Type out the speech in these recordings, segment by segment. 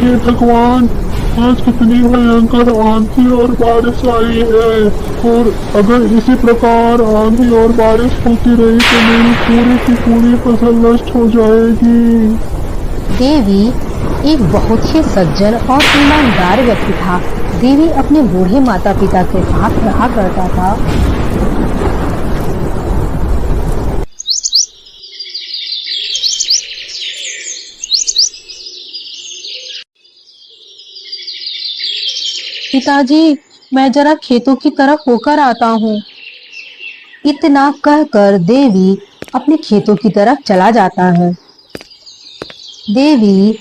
हे भगवान, आज कितनी भयंकर आंधी और बारिश आई है। और अगर इसी प्रकार आंधी और बारिश होती रही तो मेरी पूरी की पूरी फसल नष्ट हो जाएगी। देवी एक बहुत ही सज्जन और ईमानदार व्यक्ति था। देवी अपने बूढ़े माता पिता के साथ रहा करता था। पिताजी, मैं जरा खेतों की तरफ होकर आता हूँ। इतना कहकर देवी अपने खेतों की तरफ चला जाता है। देवी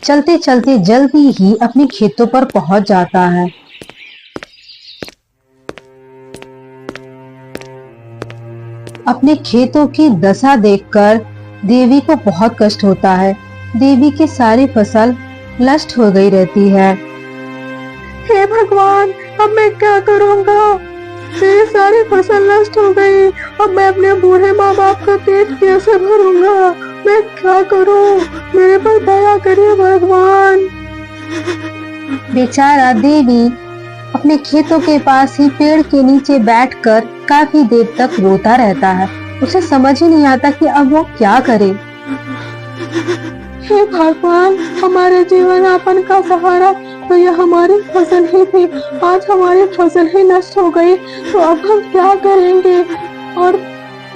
चलते चलते जल्दी ही अपने खेतों पर पहुंच जाता है। अपने खेतों की दशा देखकर देवी को बहुत कष्ट होता है। देवी की सारी फसल नष्ट हो गई रहती है। हे भगवान, अब मैं क्या करूँगा? मेरी सारी फसल नष्ट हो गई। अब मैं अपने बूढ़े माँ बाप का पेट कैसे भरूंगा? मैं क्या करूँ? मेरे पर दया करिए भगवान। बेचारा देवी अपने खेतों के पास ही पेड़ के नीचे बैठकर काफी देर तक रोता रहता है। उसे समझ ही नहीं आता कि अब वो क्या करे। हे भगवान, हमारे जीवन यापन का सहारा तो यह हमारी फसल ही थी। आज हमारी फसल ही नष्ट हो गई तो अब हम क्या करेंगे? और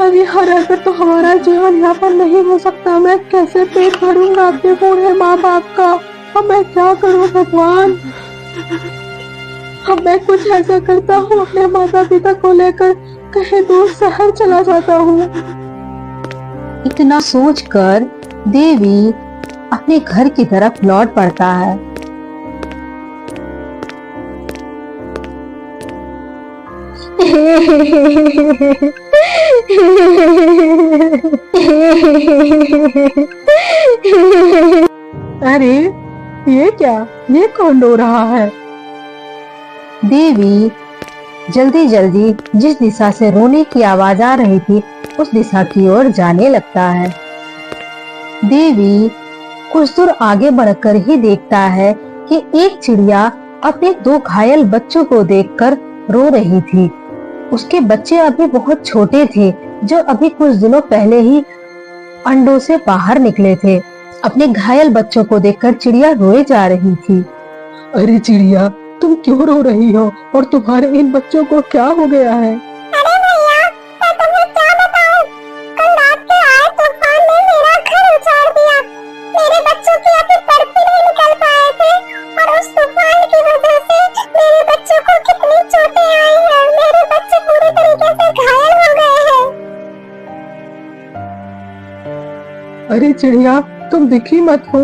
अब यहाँ रहकर तो हमारा जीवन यापन नहीं हो सकता। मैं कैसे पेट भरूंगा अपने बूढ़े माँ बाप का? अब मैं क्या करूँ भगवान? अब मैं कुछ ऐसा करता हूँ, अपने माता पिता को लेकर कहीं दूर शहर चला जाता हूँ। इतना सोचकर देवी अपने घर की तरफ लौट पड़ता है। अरे ये क्या? ये कौन रो रहा है? देवी जल्दी जल्दी जिस दिशा से रोने की आवाज आ रही थी उस दिशा की ओर जाने लगता है। देवी कुछ दूर आगे बढ़कर ही देखता है कि एक चिड़िया अपने दो घायल बच्चों को देखकर रो रही थी। उसके बच्चे अभी बहुत छोटे थे, जो अभी कुछ दिनों पहले ही अंडों से बाहर निकले थे। अपने घायल बच्चों को देखकर चिड़िया रोए जा रही थी। अरे चिड़िया, तुम क्यों रो रही हो? और तुम्हारे इन बच्चों को क्या हो गया है? अरे भैया, मैं तुम्हें क्या बताऊं? कल रात के आए तूफान ने मेरा घर उजाड़ दिया। मेरे बच्चों के अभी पर भी नहीं निकल पाए थे और उस तूफान की वजह से मेरे बच्चों को कितनी चोटें आई हैं। मेरे बच्चे पूरी तरीके से घायल हो गए हैं। अरे चिड़िया, तुम दुखी मत हो,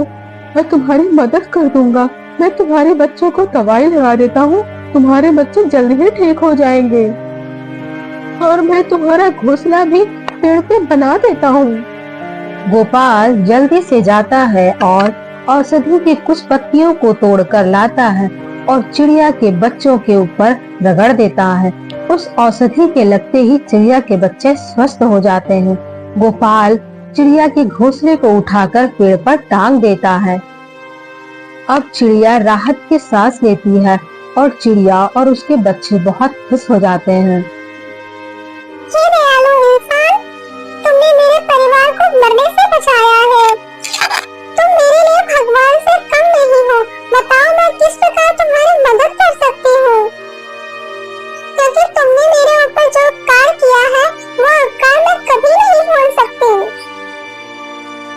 मैं तुम्हारी मदद कर दूंगा। मैं तुम्हारे बच्चों को दवाई लगा देता हूँ, तुम्हारे बच्चे जल्द ही ठीक हो जाएंगे। और मैं तुम्हारा घोंसला भी पेड़ पे बना देता हूँ। गोपाल जल्दी से जाता है और औषधि की कुछ पत्तियों को तोड़कर लाता है और चिड़िया के बच्चों के ऊपर रगड़ देता है। उस औषधि के लगते ही चिड़िया के बच्चे स्वस्थ हो जाते हैं। गोपाल चिड़िया के घोंसले को उठाकर पेड़ पर टांग देता है। अब चिड़िया राहत की सांस लेती है और चिड़िया और उसके बच्चे बहुत खुश हो जाते हैं। हे दयालु इंसान, तुमने मेरे परिवार को मरने से बचाया है। तुम मेरे लिए भगवान से कम नहीं हो। बताओ मैं किस प्रकार तुम्हारी मदद कर सकती हूँ? क्योंकि तुमने मेरे ऊपर जो उपकार किया है वो उपकार मैं कभी नहीं भूल सकती।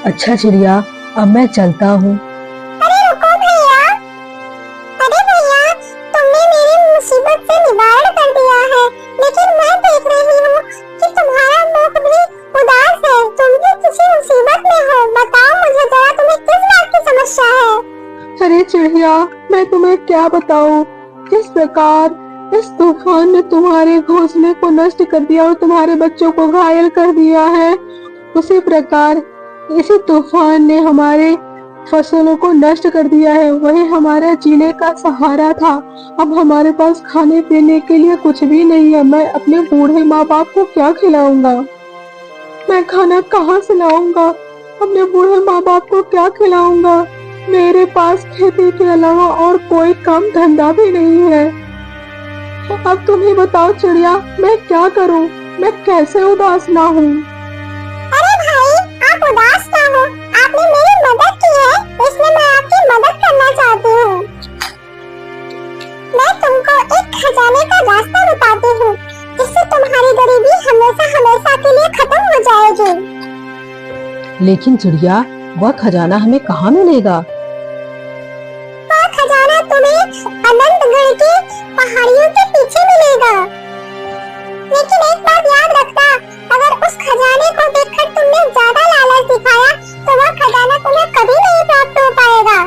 अच्छा चिड़िया, अब मैं चलता हूँ। अरे रुको भैया, अरे भैया, तुमने मेरी मुसीबत से निवारण कर दिया है, लेकिन मैं देख रही हूँ कि तुम्हारा मुख भी उदास है। तुम भी किसी मुसीबत में हो। बताओ मुझे जरा, तुम्हें किस बात की समस्या है? अरे चिड़िया, मैं तुम्हें क्या बताऊं? किस प्रकार इस तूफान ने तुम्हारे घोंसले को नष्ट कर दिया और तुम्हारे बच्चों को घायल कर दिया है, उसी प्रकार इसी तूफान ने हमारे फसलों को नष्ट कर दिया है। वही हमारा जीने का सहारा था। अब हमारे पास खाने पीने के लिए कुछ भी नहीं है। मैं अपने बूढ़े माँ बाप को क्या खिलाऊंगा? मैं खाना कहाँ से लाऊंगा? अपने बूढ़े माँ बाप को क्या खिलाऊंगा? मेरे पास खेती के अलावा और कोई काम धंधा भी नहीं है। अब तुम ही बताओ चिड़िया, मैं क्या करूं? मैं कैसे उदास ना हूँ? अरे भाई, आप उदास ना हो, आपने मेरी मदद की है, इसलिए मैं आपकी मदद करना चाहती हूँ। मैं तुमको एक खजाने का रास्ता बताती हूँ, जिससे तुम्हारी गरीबी हमेशा हमेशा के लिए खत्म हो जाएगी। लेकिन चिड़िया, वह खजाना हमें कहाँ मिलेगा? वह खजाना तुम्हें अनंतगढ़ की पहाड़ियों के पीछे मिलेगा। लेकिन एक बात याद रखना, अगर उस खजाने को देखकर तुमने ज्यादा लालच दिखाया तो वह खजाना तुम्हें कभी नहीं प्राप्त हो पाएगा।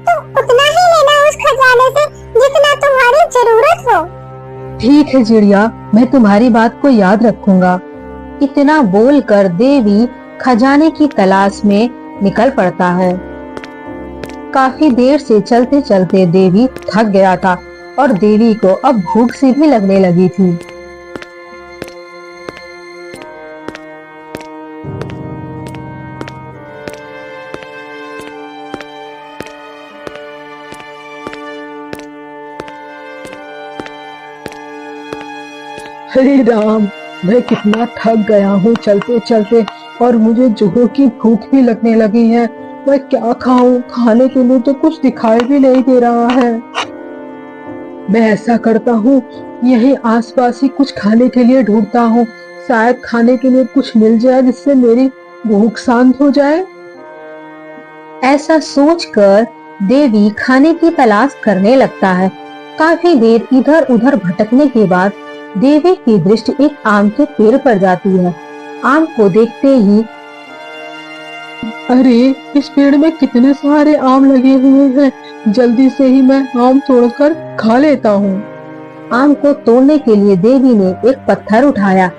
तुम उतना ही लेना उस खजाने से जितना तुम्हारी जरूरत हो। ठीक है चिड़िया, मैं तुम्हारी बात को याद रखूंगा। इतना बोलकर देवी खजाने की तलाश में निकल पड़ता है। काफी देर से चलते चलते देवी थक गया था और देवी को अब भूख सी भी लगने लगी थी। हरे राम, मैं कितना थक गया हूँ चलते चलते, और मुझे जोरों की भूख भी लगने लगी है। मैं क्या खाऊं? खाने के लिए तो कुछ दिखाई भी नहीं दे रहा है। मैं ऐसा करता हूँ, यही आसपास ही कुछ खाने के लिए ढूंढता हूँ। शायद खाने के लिए कुछ मिल जाए जिससे मेरी भूख शांत हो जाए। ऐसा सोचकर देवी खाने की तलाश करने लगता है। काफी देर इधर उधर भटकने के बाद देवी की दृष्टि एक आम के पेड़ पर जाती है। आम को देखते ही, अरे, इस पेड़ में कितने सारे आम लगे हुए हैं, जल्दी से ही मैं आम तोड़कर खा लेता हूँ। आम को तोड़ने के लिए देवी ने एक पत्थर उठाया।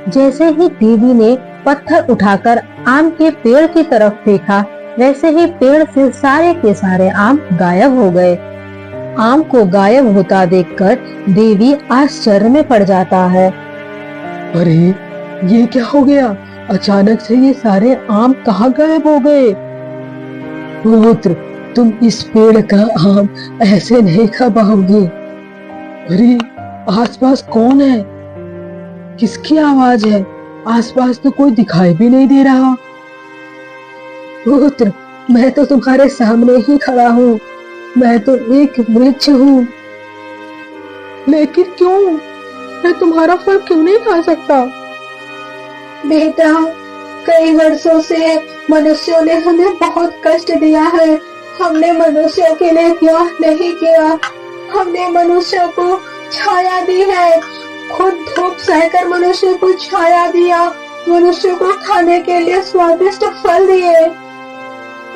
जैसे ही देवी ने पत्थर उठाकर आम के पेड़ की तरफ फेंका, वैसे ही पेड़ से सारे के सारे आम गायब हो गए। आम को गायब होता देखकर देवी आश्चर्य में पड़ जाता है। अरे, ये क्या हो गया? अचानक से ये सारे आम कहाँ गायब हो गए? पुत्र, तुम इस पेड़ का आम ऐसे नहीं खा पाओगे। अरे, आसपास कौन है? किसकी आवाज है? आसपास तो कोई दिखाई भी नहीं दे रहा। पुत्र, मैं तो तुम्हारे सामने ही खड़ा हूँ। मैं तो एक वृक्ष हूँ। लेकिन क्यों? मैं तुम्हारा फल क्यों नहीं खा सकता? बेटा, कई वर्षों से मनुष्यों ने हमें बहुत कष्ट दिया है। हमने मनुष्यों के लिए क्या नहीं किया। हमने मनुष्यों को छाया दी है, खुद धूप सहकर मनुष्य को छाया दिया, मनुष्यों को खाने के लिए स्वादिष्ट फल दिए।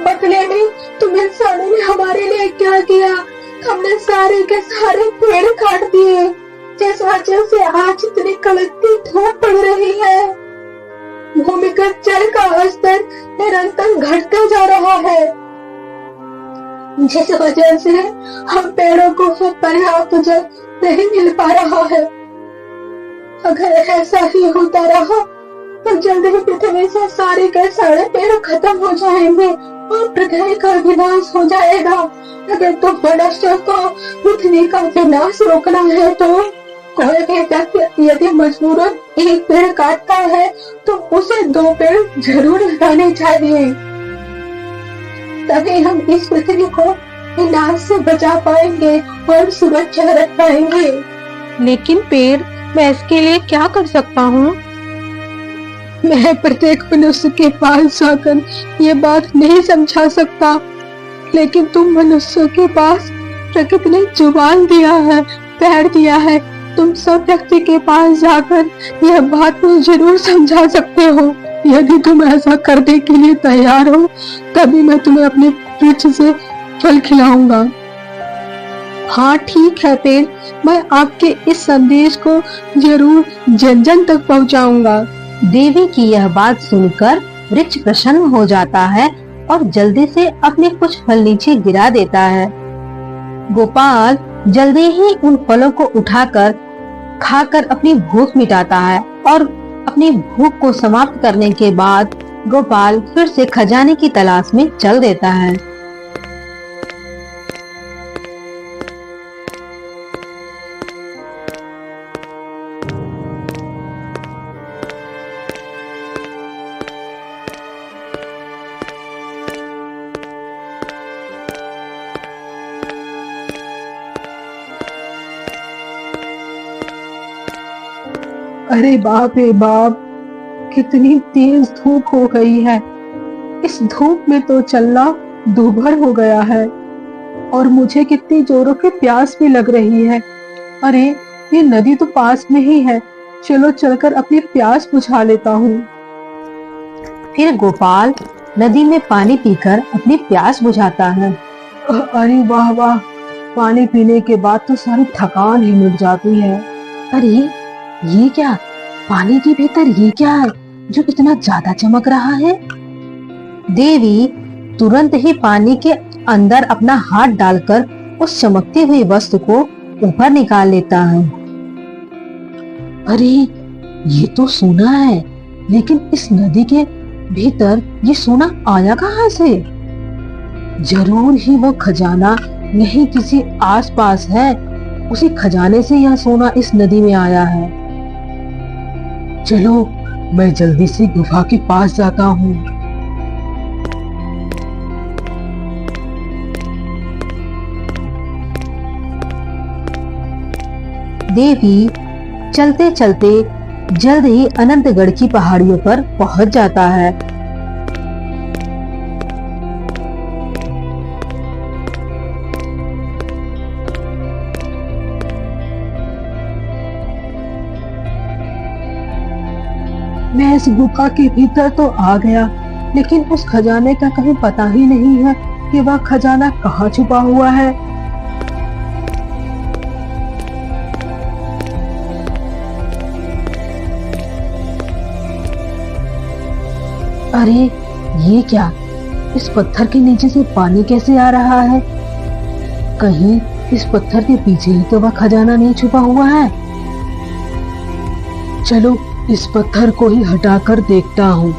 बदले में तुम इंसानों ने हमारे लिए क्या किया? हमने सारे के सारे पेड़ काट दिए, जिस वजह से आज इतनी कड़कती धूप पड़ रही है। भूमिगत जल का स्तर निरंतर घटता जा रहा है, जिस वजह से हम पेड़ों को पर्याप्त जल नहीं मिल पा रहा है। अगर ऐसा ही होता रहा तो जल्द ही पृथ्वी से सारे के सारे पेड़ खत्म हो जाएंगे और पृथ्वी का विनाश हो जाएगा। अगर तुम मनुष्य को पृथ्वी का विनाश रोकना है तो कोई भी व्यक्ति यदि मजबूरन एक पेड़ काटता है तो उसे 2 पेड़ जरूर लगाने चाहिए, तभी हम इस पृथ्वी को विनाश से बचा पाएंगे और सुरक्षित रख पाएंगे। लेकिन पेड़, मैं इसके लिए क्या कर सकता हूँ? मैं प्रत्येक मनुष्य के पास जाकर ये बात नहीं समझा सकता, लेकिन तुम मनुष्यों के पास प्रकृति ने जुबान दिया है, पैर दिया है। तुम सब व्यक्ति के पास जाकर यह बात मुझे जरूर समझा सकते हो। यदि तुम ऐसा करने के लिए तैयार हो, तभी मैं तुम्हें अपने वृक्ष से फल खिलाऊंगा। हाँ ठीक है पेड़, मैं आपके इस संदेश को जरूर जन जन तक पहुंचाऊंगा। देवी की यह बात सुनकर वृक्ष प्रसन्न हो जाता है और जल्दी से अपने कुछ फल नीचे गिरा देता है। गोपाल जल्दी ही उन फलों को उठाकर खाकर अपनी भूख मिटाता है और अपनी भूख को समाप्त करने के बाद गोपाल फिर से खजाने की तलाश में चल देता है। अरे बाप रे बाप, कितनी तेज धूप हो गई है। इस धूप में तो चलना दूभर हो गया है और मुझे कितनी जोरों की प्यास भी लग रही है। अरे ये नदी तो पास में ही है, चलो चलकर अपनी प्यास बुझा लेता हूँ। फिर गोपाल नदी में पानी पीकर अपनी प्यास बुझाता है। अरे वाह वाह, पानी पीने के बाद तो सारी थकान ही मिट जाती है। अरे ये क्या, पानी के भीतर ये क्या है जो इतना ज्यादा चमक रहा है? देवी तुरंत ही पानी के अंदर अपना हाथ डालकर उस चमकती हुई वस्तु को ऊपर निकाल लेता है। अरे ये तो सोना है, लेकिन इस नदी के भीतर ये सोना आया कहाँ से? जरूर ही वो खजाना यहीं किसी आसपास है, उसी खजाने से यह सोना इस नदी में आया है। चलो मैं जल्दी से गुफा के पास जाता हूँ। देवी चलते चलते जल्द ही अनंतगढ़ की पहाड़ियों पर पहुंच जाता है। मैं इस गुफा के भीतर तो आ गया, लेकिन उस खजाने का कहीं पता ही नहीं है कि वह खजाना कहाँ छुपा हुआ है। अरे ये क्या, इस पत्थर के नीचे से पानी कैसे आ रहा है? कहीं इस पत्थर के पीछे ही तो वह खजाना नहीं छुपा हुआ है। चलो इस पत्थर को ही हटाकर देखता हूँ।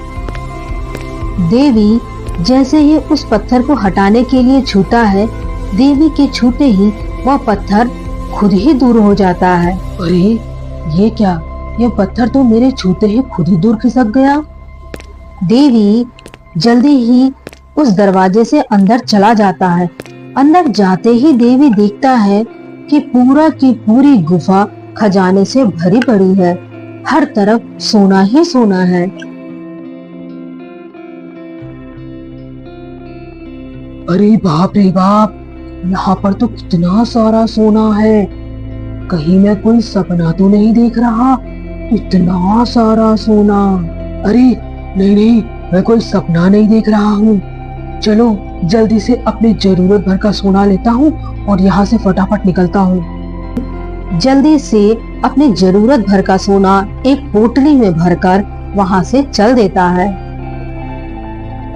देवी जैसे ही उस पत्थर को हटाने के लिए छूता है, देवी के छूते ही वह पत्थर खुद ही दूर हो जाता है। अरे ये क्या, यह पत्थर तो मेरे छूते ही खुद ही दूर खिसक गया। देवी जल्दी ही उस दरवाजे से अंदर चला जाता है। अंदर जाते ही देवी देखता है कि पूरा की पूरी गुफा खजाने से भरी पड़ी है। हर तरफ सोना ही सोना है। अरे बाप रे बाप, यहाँ पर तो कितना सारा सोना है। कहीं मैं कोई सपना तो नहीं देख रहा, इतना सारा सोना। अरे नहीं नहीं, मैं कोई सपना नहीं देख रहा हूँ। चलो जल्दी से अपनी जरूरत भर का सोना लेता हूँ और यहाँ से फटाफट निकलता हूँ। जल्दी से अपनी जरूरत भर का सोना एक पोटली में भरकर वहाँ से चल देता है।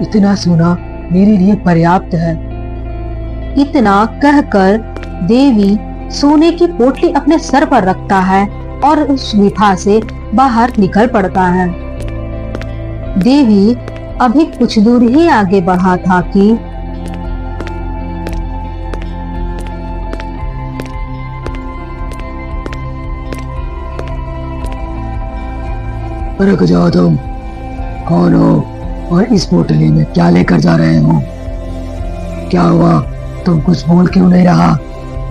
इतना सोना मेरे लिए पर्याप्त है। इतना कहकर देवी सोने की पोटली अपने सर पर रखता है और उस गुफा से बाहर निकल पड़ता है। देवी अभी कुछ दूर ही आगे बढ़ा था कि रुक जाओ, तुम कौन हो और इस पोटली में क्या लेकर जा रहे हो? क्या हुआ, तुम कुछ बोल क्यों नहीं रहा?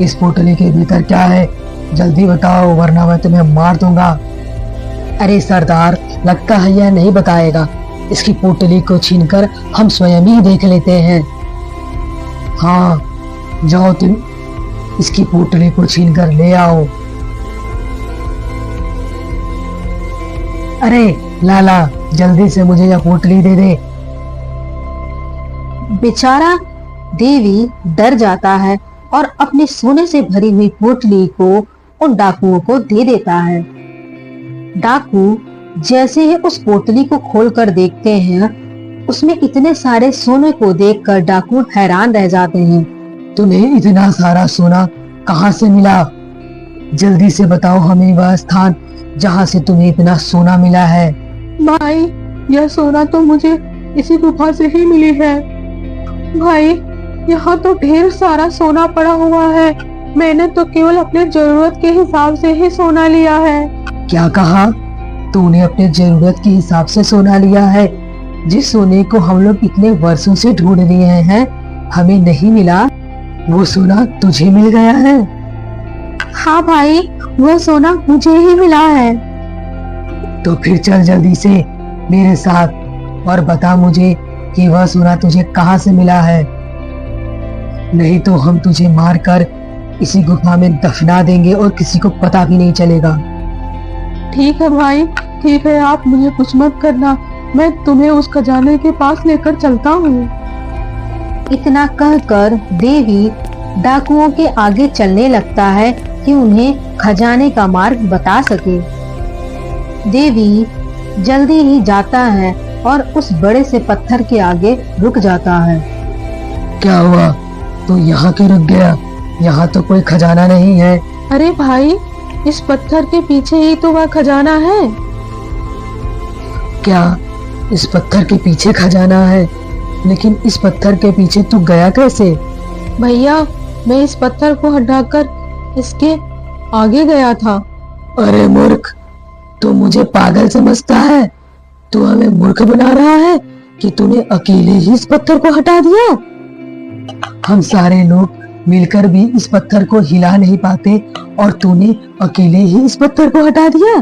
इस पोटली के भीतर क्या है, जल्दी बताओ वरना मैं तुम्हें मार दूंगा। अरे सरदार, लगता है यह नहीं बताएगा। इसकी पोटली को छीनकर हम स्वयं ही देख लेते हैं। हाँ जाओ, तुम इसकी पोटली को छीनकर ले आओ। अरे लाला, जल्दी से मुझे यह पोटली दे दे। बेचारा देवी डर जाता है और अपने सोने से भरी हुई पोटली को उन डाकुओं को दे देता है। डाकू जैसे ही उस पोटली को खोलकर देखते हैं, उसमें इतने सारे सोने को देखकर डाकू हैरान रह जाते हैं। तुम्हें इतना सारा सोना कहाँ से मिला? जल्दी से बताओ हमें वह स्थान जहाँ से तुम्हें इतना सोना मिला है। भाई, यह सोना तो मुझे इसी गुफा से ही मिली है। भाई, यहाँ तो ढेर सारा सोना पड़ा हुआ है। मैंने तो केवल अपने जरूरत के हिसाब से ही सोना लिया है। क्या कहा? तूने अपने जरूरत के हिसाब से सोना लिया है? जिस सोने को हम लोग इतने वर्षों से ढूंढ रहे हैं, हमें नहीं मिला, वो सोना तुझे मिल गया है? हाँ भाई, वो सोना मुझे ही मिला है। तो फिर चल जल्दी से मेरे साथ और बता मुझे कि वह सोना तुझे कहाँ से मिला है, नहीं तो हम तुझे मारकर इसी गुफा में दफना देंगे और किसी को पता भी नहीं चलेगा। ठीक है भाई, ठीक है, आप मुझे कुछ मत करना, मैं तुम्हें उस खजाने के पास लेकर चलता हूँ। इतना कहकर देवी डाकुओं के आगे चलने लगता है कि उन्हें खजाने का मार्ग बता सके। देवी जल्दी ही जाता है और उस बड़े से पत्थर के आगे रुक जाता है। क्या हुआ, तू यहाँ क्यों रुक गया? यहाँ तो कोई खजाना नहीं है। अरे भाई, इस पत्थर के पीछे ही तो वह खजाना है। क्या इस पत्थर के पीछे खजाना है? लेकिन इस पत्थर के पीछे तू गया कैसे? भैया, मैं इस पत्थर को हटाकर इसके आगे गया था। अरे मूर्ख, तू मुझे पागल समझता है? तू हमें मूर्ख बना रहा है कि तूने अकेले ही इस पत्थर को हटा दिया। हम सारे लोग मिलकर भी इस पत्थर को हिला नहीं पाते और तूने अकेले ही इस पत्थर को हटा दिया।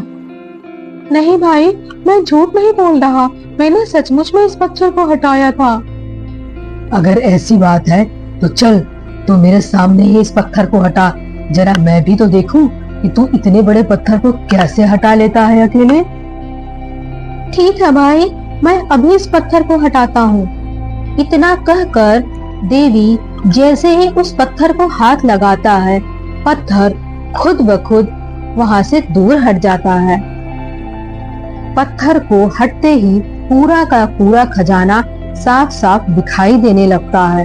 नहीं भाई, मैं झूठ नहीं बोल रहा, मैंने सचमुच में इस पत्थर को हटाया था। अगर ऐसी बात है तो चल, तू मेरे सामने ही इस पत्थर को हटा, जरा मैं भी तो देखूं कि तू इतने बड़े पत्थर को कैसे हटा लेता है अकेले। ठीक है भाई, मैं अभी इस पत्थर को हटाता हूँ। इतना कहकर देवी जैसे ही उस पत्थर को हाथ लगाता है, पत्थर खुद ब खुद वहां से दूर हट जाता है। पत्थर को हटते ही पूरा का पूरा खजाना साफ साफ दिखाई देने लगता है।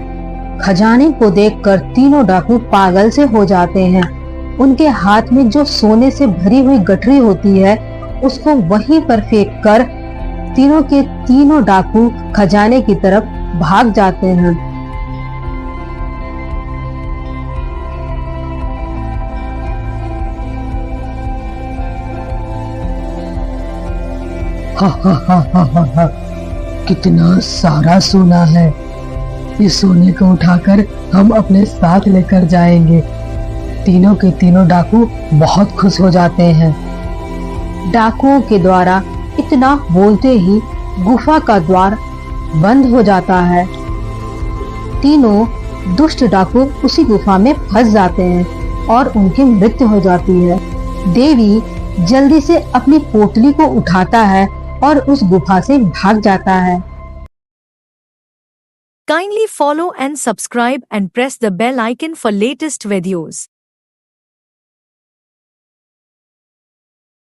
खजाने को देखकर तीनों डाकू पागल से हो जाते हैं। उनके हाथ में जो सोने से भरी हुई गठरी होती है, उसको वहीं पर फेंक कर तीनों के तीनों डाकू खजाने की तरफ भाग जाते हैं। हा हा हा हा हा हा, कितना सारा सोना है। इस सोने को उठाकर हम अपने साथ लेकर जाएंगे। तीनों के तीनों डाकू बहुत खुश हो जाते हैं। डाकुओं के द्वारा इतना बोलते ही गुफा का द्वार बंद हो जाता है। तीनों दुष्ट डाकू उसी गुफा में फंस जाते हैं और उनकी मृत्यु हो जाती है। देवी जल्दी से अपनी पोटली को उठाता है और उस गुफा से भाग जाता है। Kindly follow and subscribe and press the bell icon for latest videos.